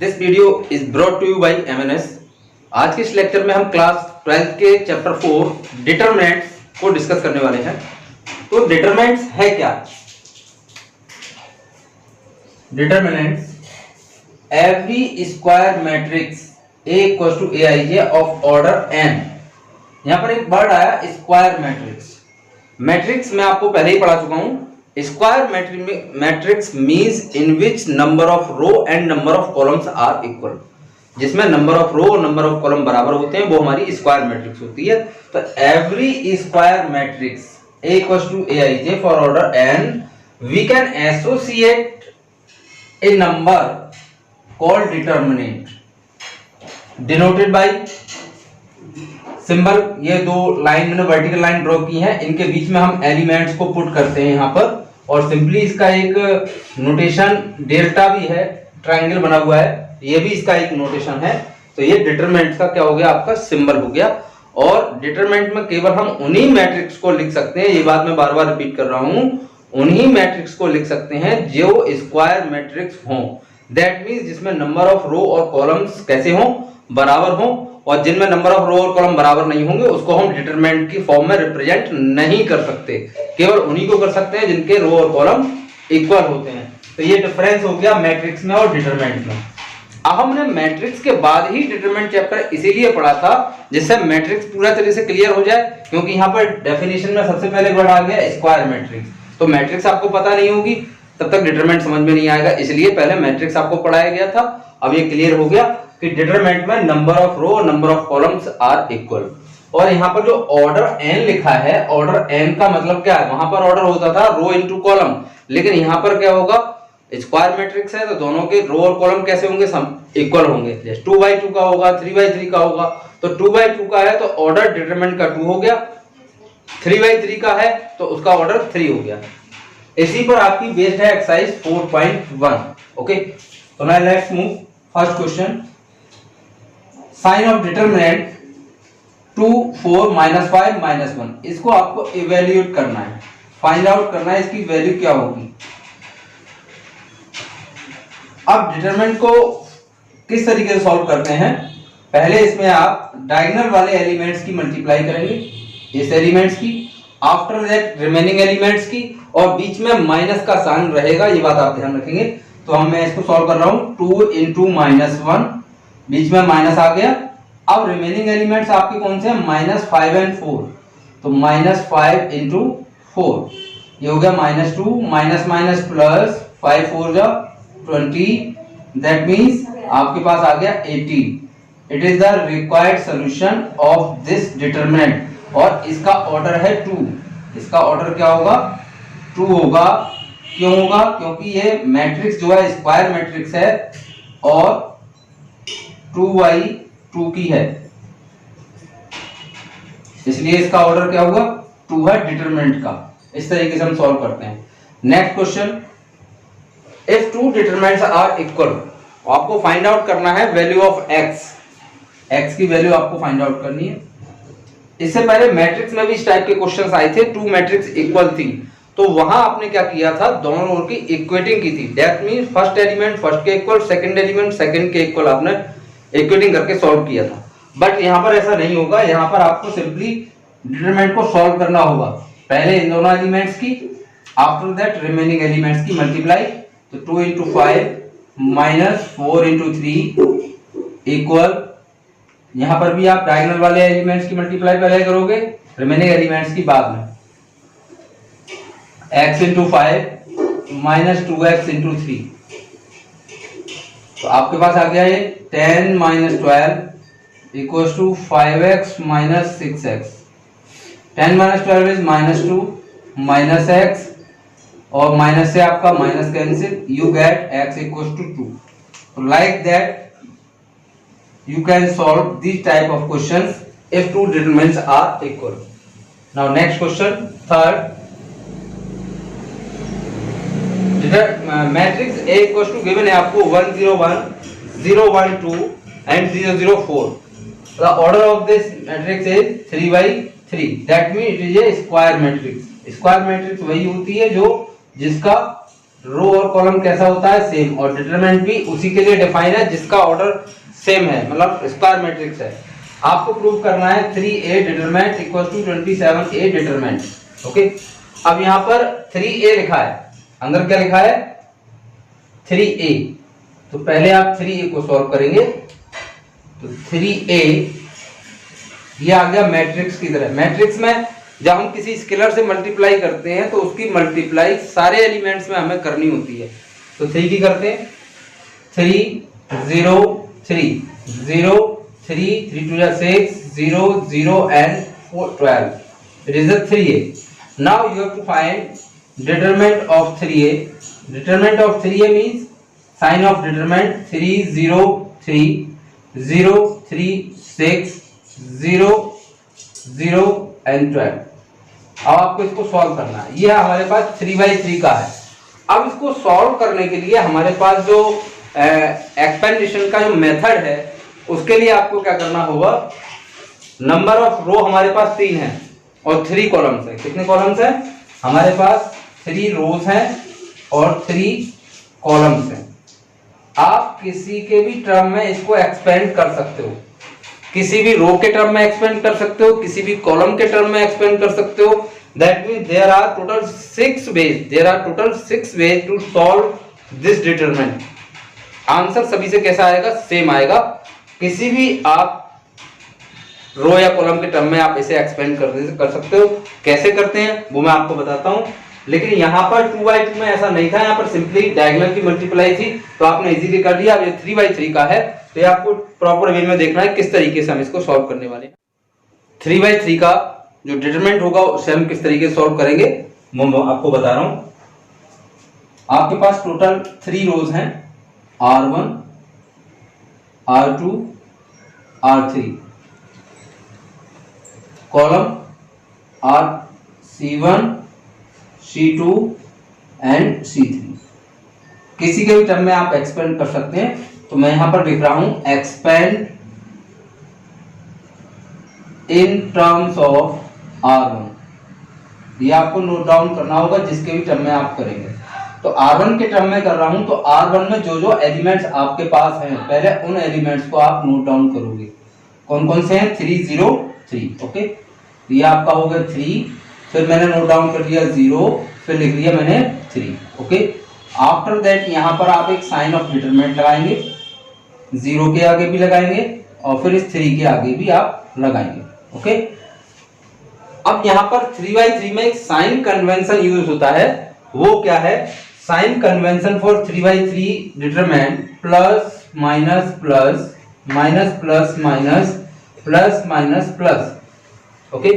This video is brought to you by MNS। आज के इस लेक्चर में हम क्लास 12th के चैप्टर 4 डिटरमिनेंट्स को डिस्कस करने वाले हैं। तो डिटरमिनेंट्स है क्या? Determinants every square matrix A equals to Aij of order n। यहां पर एक वर्ड आया स्क्वायर मैट्रिक्स। मैट्रिक्स मैं आपको पहले ही पढ़ा चुका हूं। Square matrix means in which number of row and number of columns are equal. जिसमें नंबर ऑफ रो और नंबर ऑफ कॉलम बराबर होते हैं वो हमारी स्क्वायर मैट्रिक्स होती है। तो every square matrix A equals to Aij for order n we can associate a number called determinant denoted by symbol. ये दो लाइन मैंने वर्टिकल लाइन ड्रॉ की है, इनके बीच में हम एलिमेंट्स को पुट करते हैं यहाँ पर, और सिंपली इसका एक नोटेशन डेल्टा भी है, ट्रायंगल बना हुआ है, ये भी इसका एक नोटेशन है। तो ये डिटरमिनेंट का क्या हो गया, आपका सिंबल हो गया। और डिटरमिनेंट में केवल हम उन्हीं मैट्रिक्स को लिख सकते हैं, ये बात मैं बार बार रिपीट कर रहा हूं, उन्हीं मैट्रिक्स को लिख सकते हैं जो स्क्वायर मैट्रिक्स हों। दैट मींस जिसमें नंबर ऑफ रो और कॉलम्स कैसे हों, बराबर हों, और जिनमें नंबर ऑफ रो और कॉलम बराबर नहीं होंगे उसको हम डिटरमिनेंट की फॉर्म में रिप्रेजेंट नहीं कर सकते। केवल उन्हीं को कर सकते हैं जिनके रो और कॉलम इक्वल होते हैं। तो ये डिफरेंस हो गया मैट्रिक्स में और डिटरमिनेंट में। अब हमने मैट्रिक्स के बाद ही डिटरमिनेंट चैप्टर इसीलिए पढ़ा था जिससे मैट्रिक्स पूरा तरह से क्लियर हो जाए, क्योंकि यहाँ पर डेफिनेशन में सबसे पहले वर्ड आ गया स्क्वायर मैट्रिक्स। तो मैट्रिक्स आपको पता नहीं होगी तब तक डिटरमिनेंट समझ में नहीं आएगा, इसलिए पहले मैट्रिक्स आपको पढ़ाया गया था। अब ये क्लियर हो गया कि डिटरमिनेंट में नंबर ऑफ रो और number of columns are equal. और यहाँ पर जो ऑर्डर n लिखा है, ऑर्डर n का मतलब क्या है, वहां पर ऑर्डर होता था रो इनटू कॉलम, लेकिन यहाँ पर क्या होगा, स्क्वायर मैट्रिक्स है तो दोनों के रो और कॉलम कैसे होंगे, इक्वल होंगे। 2/2 का होगा, 3/3 का होगा। तो 2/2 का है तो ऑर्डर डिटरमिनेंट का 2 हो गया, 3/3 का है तो उसका ऑर्डर 3 हो गया। इसी पर आपकी बेस्ड है एक्सरसाइज 4.1। ओके, तो now let's move first question. Sign of determinant 2 4 -5 -1, इसको आपको इवेल्युएट करना है, फाइंड आउट करना है इसकी वैल्यू क्या होगी। अब डिटरमिनेंट को किस तरीके से सॉल्व करते हैं, पहले इसमें आप डायगोनल वाले एलिमेंट्स की मल्टीप्लाई करेंगे, इस एलिमेंट्स की, आफ्टर दैट रिमेनिंग एलिमेंट्स की, और बीच में माइनस का साइन रहेगा, ये बात आप ध्यान रखेंगे। तो मैं इसको सॉल्व कर रहा हूं, 2 × -1, बीच में माइनस आ गया। अब रिमेनिंग एलिमेंट्स आपके कौन से हैं, -5 और 4, तो -5 × 4, ये हो गया -2, माइनस प्लस 5 4 जा 20, दैट मींस आपके पास आ गया 18। It is the required solution of this determinant, और इसका ऑर्डर है 2। इसका ऑर्डर क्या होगा, 2 होगा। क्यों होगा, क्योंकि ये मैट्रिक्स जो है स्क्वायर मैट्रिक्स है और 2/2 की है, इसलिए इसका ऑर्डर क्या होगा, 2 है डिटरमिनेंट का। इस तरीके से हम सॉल्व करते हैं। Next question, if 2 determinants are equal, आपको फाइंड आउट करना है वैल्यू ऑफ x की वैल्यू आपको फाइंड आउट करनी है। इससे पहले मैट्रिक्स में भी इस टाइप के क्वेश्चंस आए थे, 2 मैट्रिक्स इक्वल थी, तो वहां आपने क्या किया था, दोनों ओर की इक्वेटिंग की थी। That means first element first के इक्वल, सेकंड एलिमेंट सेकंड के इक्वल आपने इक्वेटिंग करके सॉल्व किया था। बट यहाँ पर ऐसा नहीं होगा, यहाँ पर आपको सिंपली डिटरमिनेंट को सॉल्व करना होगा। पहले इन दोनों एलिमेंट्स की, आफ्टर दैट रिमेनिंग एलिमेंट्स की मल्टीप्लाई। तो 2 × 5 -4 × 3 इक्वल, यहां पर भी आप डायगोनल वाले एलिमेंट्स की मल्टीप्लाई पहले करोगे, रिमेनिंग एलिमेंट्स की बाद में। x × 5 -2x × 3, तो आपके पास आ गया ये 10 - 12 = 5x - 6x। 10 - 12 इज -2 -x, और माइनस से आपका minus cancel, you get x = 2। Like that you can solve these type of questions if 2 determinants are equal. Now next question, third, matrix A equals to given है आपको 1 0 1 0 1 2 and 0 0 4. The order of this matrix is 3/3. That means it is a square matrix. Square matrix वही होती है जो जिसका रो और column कैसा होता है, सेम, और डिटरमिनेंट भी उसी के लिए डिफाइन है जिसका ऑर्डर सेम है, मतलब स्क्वायर मैट्रिक्स है। आपको प्रूव करना है 3a determinant equal to 27a determinant. Okay, अब यहाँ पर 3a लिखा है, अंदर क्या लिखा है 3a, तो पहले आप 3a को सॉल्व करेंगे। तो 3a ये आ गया मैट्रिक्स की तरह। मैट्रिक्स में जब हम किसी स्केलर से मल्टीप्लाई करते हैं तो उसकी मल्टीप्लाई सारे एलिमेंट्स में हमें करनी होती है। तो 3 की करते हैं, 3 0 3 0 3 3 2 6 0 0 and 4 12, it is a 3a. Now you have to find determinant of 3a. Determinant of 3a means sign of determinant 3 0 3 0 3 6 0 0 and 12। अब आपको इसको सॉल्व करना है। ये हमारे पास 3/3 का है। अब इसको सॉल्व करने के लिए हमारे पास जो एक्सपेंडिशन का जो मेथड है उसके लिए आपको क्या करना होगा, नंबर ऑफ रो हमारे पास 3 है और 3 कॉलम्स है। कितने कॉलम्स है हमारे पास, 3 रोज हैं और 3 कॉलम्स हैं। आप किसी के भी टर्म में इसको एक्सपेंड कर सकते हो, किसी भी रो के टर्म में एक्सपेंड कर सकते हो, किसी भी कॉलम के टर्म में एक्सपेंड कर सकते हो। That means there are total 6 ways to solve this determinant. Answer सभी से कैसा आएगा, सेम आएगा। किसी भी आप रो या कॉलम के टर्म में आप इसे एक्सपेंड कर सकते हो। कैसे करते हैं वो मैं आपको बताता हूं, लेकिन यहाँ पर 2/2 में ऐसा नहीं था, यहाँ पर सिंपली डायगोनल की मल्टीप्लाई थी तो आपने इजीली कर लिया। अब ये 3/3 का है तो ये आपको प्रॉपर वे में देखना है किस तरीके से हम इसको सॉल्व करने वाले हैं। 3/3 का जो डिटरमिनेंट होगा उसे हम किस तरीके से सॉल्व करेंगे वो मैं आपको बता रहा हूं। आपके पास टोटल 3 रोज हैं, R1 R2 R3, column C1 C2 and C3। किसी के भी टर्म में आप एक्सपेंड कर सकते हैं। तो मैं यहां पर लिख रहा हूं expand in terms of R1। ये आपको नोट डाउन करना होगा जिसके भी टर्म में आप करेंगे। तो R1 के टर्म में कर रहा हूं तो R1 में जो जो एलिमेंट्स आपके पास हैं पहले उन एलिमेंट्स को आप नोट डाउन करोगे। कौन कौन से हैं, 3 0 3। ओके, ये आपका हो गया 3, फिर मैंने नोट डाउन कर दिया 0, फिर लिख लिया मैंने 3। ओके, आफ्टर दैट यहां पर आप एक साइन ऑफ डिटरमिनेंट लगाएंगे, 0 के आगे भी लगाएंगे और फिर इस 3 के आगे भी आप लगाएंगे। ओके, अब यहां पर 3/3 में एक साइन कन्वेंशन यूज होता है। वो क्या है, sign convention for 3/3 determinant plus minus plus minus plus minus plus minus plus. Okay,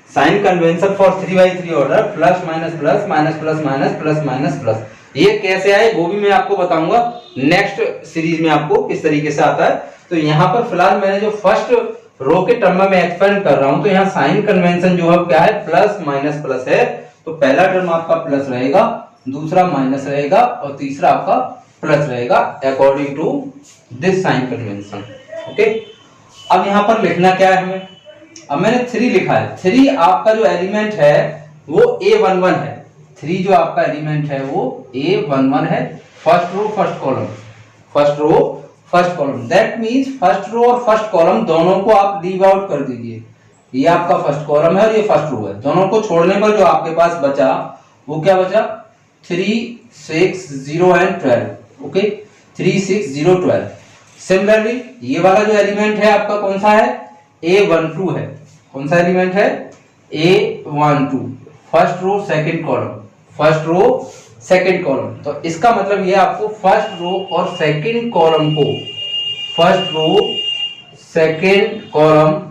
sign convention for 3/3 order plus minus plus minus plus minus plus minus plus. ये कैसे आए वो भी मैं आपको बताऊंगा नेक्स्ट सीरीज में आपको किस तरीके से आता है। तो यहाँ पर फिलहाल मैंने जो फर्स्ट रो के टर्म में एक्सपेंड कर रहा हूं तो यहाँ साइन कन्वेंशन जो है क्या है, प्लस माइनस प्लस है। तो पहला टर्म आपका प्लस रहेगा, दूसरा माइनस रहेगा और तीसरा आपका प्लस रहेगा according to this sign convention. Okay, अब यहाँ पर लिखना क्या है हमें, अब मैंने 3 लिखा है। 3 आपका जो एलिमेंट है वो A11 है। 3 जो आपका एलिमेंट है वो A11 है। First row first column, first row first column. That means first row और फर्स्ट कॉलम दोनों को आप लीव आउट कर दीजिए। ये आपका फर्स्ट कॉलम है और ये फर्स्ट रो है। दोनों को छोड़ने पर जो आपके पास बचा वो क्या बचा, 3 6 0 एंड 12। ओके, 3 6 0 12। सिमिलरली ये वाला जो एलिमेंट है आपका कौन सा है, A12 है। कौन सा एलिमेंट है, A12, first row second column, first row second column. तो इसका मतलब ये आपको फर्स्ट रो और सेकंड कॉलम को, फर्स्ट रो सेकंड कॉलम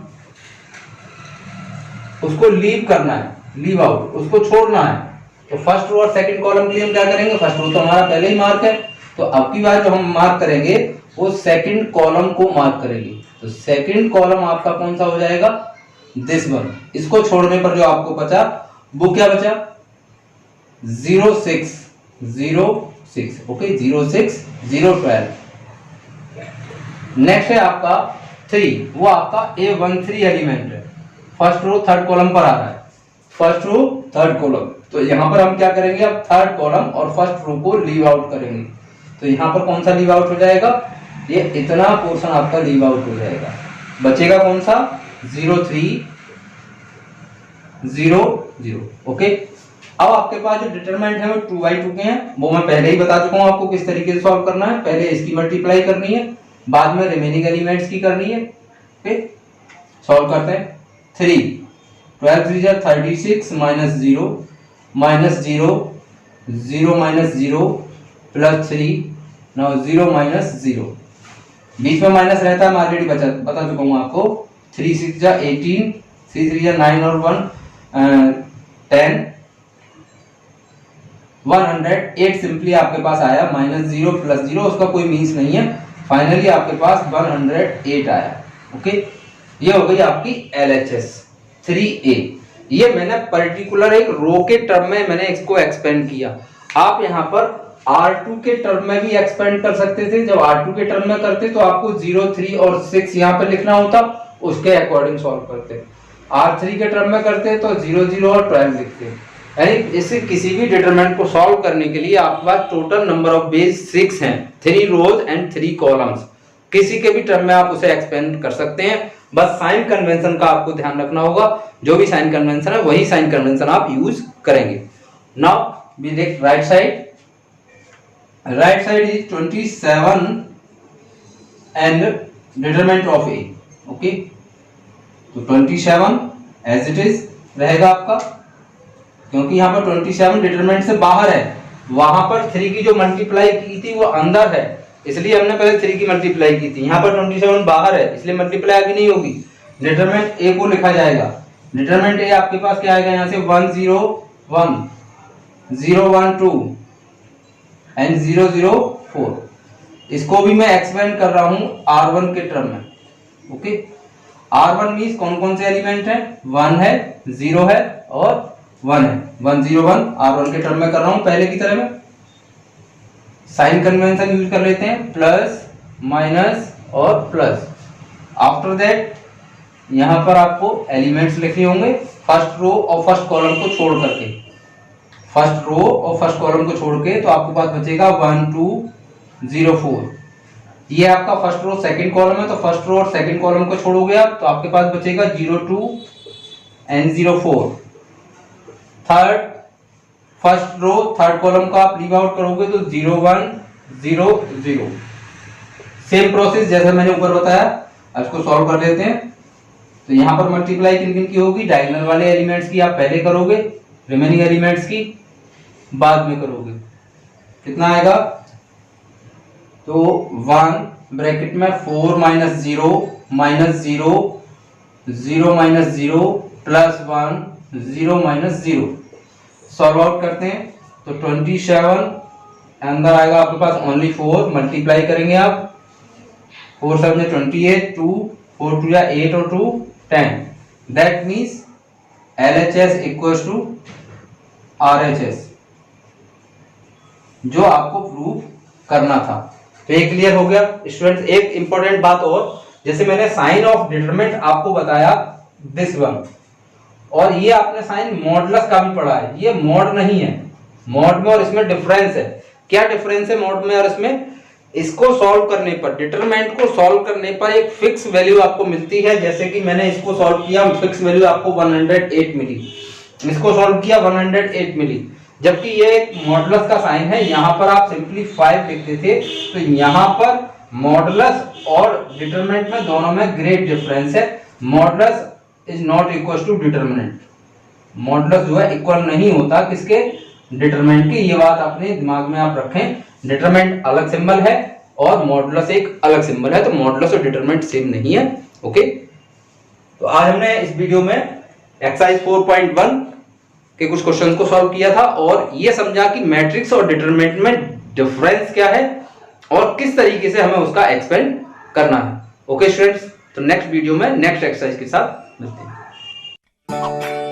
उसको लीव करना है, लीव आउट, उसको छोड़ना है। तो फर्स्ट रो और सेकंड कॉलम के लिए हम क्या करेंगे, फर्स्ट रो तो हमारा पहले ही मार्क है तो अब की बार जो हम मार्क करेंगे वो सेकंड कॉलम को मार्क करेंगे। तो सेकंड कॉलम आपका कौन सा हो जाएगा, दिस वन। इसको छोड़ने पर जो आपको बचा वो क्या बचा, 0 6 0 6। ओके, 0 6 0 12। नेक्स्ट है आपका 3, वो आपका A13 एलिमेंट है। फर्स्ट रो थर्ड कॉलम पर आ रहा है, फर्स्ट रो थर्ड कॉलम। तो यहाँ पर हम क्या करेंगे, अब थर्ड कॉलम और फर्स्ट रो को लीव आउट करेंगे। तो यहाँ पर कौन सा लीव आउट हो जाएगा, ये इतना पोर्शन आपका लीव आउट हो जाएगा। बचेगा कौन सा, 0 3 0 0। ओके, अब आपके पास जो डिटरमिनेंट है वो 2/2 के हैं, वो मैं पहले ही बता चुका हूं आपको किस तरीके से सॉल्व करना है। पहले इसकी मल्टीप्लाई करनी है, बाद में रिमेनिंग एलिमेंट्स की करनी है। ओके, सॉल्व करते हैं। 3 12 3 36 -0 -0 0 -0 प्लस 3 नाउ 0 -0। बीच में माइनस रहता है, मैं ऑलरेडी बता चुका हूं आपको। 3 6 18 3 3 9 और 1 10 108 सिंपली आपके पास आया। -0 प्लस 0 उसका कोई मीन्स नहीं है, फाइनली आपके पास 108 आया। ओके, ये हो गई आपकी LHS 3A। ये मैंने पर्टिकुलर एक रो के टर्म में मैंने इसको एक्सपेंड किया। आप यहाँ पर R2 के टर्म में भी एक्सपेंड कर सकते थे। जब R2 के टर्म में करते तो आपको 0 3 और 6 यहाँ पे लिखना होता, उसके अकॉर्डिंग सॉल्व करते। R3 के टर्म में करते तो 0 0 और 12 लिखते। यानी इसे किसी भी डिटरमिनेंट को सॉल्व करने के लिए आपके पास टोटल नंबर ऑफ बेस 6 हैं, 3 रोज एंड 3 कॉलम्स। किसी के भी टर्म में आप उसे एक्सपेंड कर सकते हैं, बस साइन कन्वेंशन का आपको ध्यान रखना होगा। जो भी साइन कन्वेंशन है वही साइन कन्वेंशन आप यूज करेंगे। Now we take right side. Right side is 27 and determinant of A। Okay, तो 27 एज इट इज रहेगा आपका, क्योंकि यहाँ पर 27 डिटरमिनेंट से बाहर है। वहां पर 3 की जो मल्टीप्लाई की थी वो अंदर है, इसलिए हमने पहले 3 की मल्टीप्लाई की थी। यहाँ पर 27 बाहर है, इसलिए मल्टीप्लाई आगे नहीं होगी। डिटरमिनेंट A को लिखा जाएगा। डिटरमिनेंट A आपके पास क्या आएगा, यहाँ से 1 0 1 0 1 2 एंड 0 0 4। इसको भी मैं एक्सपेंड कर रहा हूं R1 के टर्म में। ओके, R1 मींस कौन कौन से एलिमेंट है, 1 है 0 है और 1 है। 1 0 1 R1 के टर्म में कर रहा हूं। पहले की तरह में साइन कन्वेंशन यूज कर लेते हैं, प्लस माइनस और प्लस। आफ्टर दैट यहां पर आपको एलिमेंट्स लिखने होंगे फर्स्ट रो और फर्स्ट कॉलम को छोड़ करके। फर्स्ट रो और फर्स्ट कॉलम को छोड़ के तो आपके पास बचेगा 1 2 0 4। ये आपका फर्स्ट रो सेकंड कॉलम है, तो फर्स्ट रो और सेकंड कॉलम को छोड़ोगे आप तो आपके पास बचेगा 0 2 and 0 4। Third first row third column को आप लीव आउट करोगे तो 0 1 0 0। सेम प्रोसेस जैसा मैंने ऊपर बताया, इसको सॉल्व कर लेते हैं। तो यहाँ पर मल्टीप्लाई किन किन की होगी, डायगोनल वाले एलिमेंट्स की आप पहले करोगे, रिमेनिंग एलिमेंट्स की बाद में करोगे। कितना आएगा, तो 1 ब्रैकेट में 4 -0 -0 0 -0 प्लस 1 0 -0। सॉल्व आउट करते हैं तो 27 अंदर आएगा आपके पास ओनली 4। मल्टीप्लाई करेंगे आप, 4 7 28 2 4 2 8 और 2 10। That means LHS equals to RHS, जो आपको प्रूव करना था। तो ये क्लियर हो गया स्टूडेंट्स। एक इंपॉर्टेंट बात और, जैसे मैंने साइन ऑफ डिटरमिनेंट आपको बताया दिस वन, और ये आपने साइन मॉडुलस का भी पढ़ा है। ये मॉड नहीं है, मॉड में और इसमें डिफरेंस है। क्या डिफरेंस है मॉड में और इसमें? इसको सॉल्व करने पर, डिटरमिनेंट को सॉल्व करने पर एक फिक्स वैल्यू आपको मिलती है। जैसे कि मैंने इसको सॉल्व किया, फिक्स वैल्यू आपको 108 मिली। इसको सॉल्व किया 108 मिली, जबकि ये एक मॉडुलस का साइन है। यहाँ पर आप सिंपली 5 लिखते थे, तो यहाँ पर मॉडुलस और डिटरमिनेंट में दोनों में ग्रेट डिफरेंस है। Modulus is not equal to determinant. Modulus जो है इक्वल नहीं होता किसके, डिटरमिनेंट की। ये बात अपने दिमाग में आप रखें। डिटरमिनेंट अलग सिंबल है और मॉडुलस एक अलग सिंबल है, तो मॉडुलस और डिटरमिनेंट सेम नहीं है। ओके, तो आज हमने इस वीडियो में एक्सरसाइज 4.1 के कुछ क्वेश्चंस को सॉल्व किया था और ये समझा कि मैट्रिक्स और डिटरमिनेंट में डिफरेंस क्या है और किस तरीके से हमें उसका एक्सपेंड करना है। ओके स्टूडेंट्स, तो नेक्स्ट वीडियो में नेक्स्ट एक्सरसाइज के साथ मिलते हैं।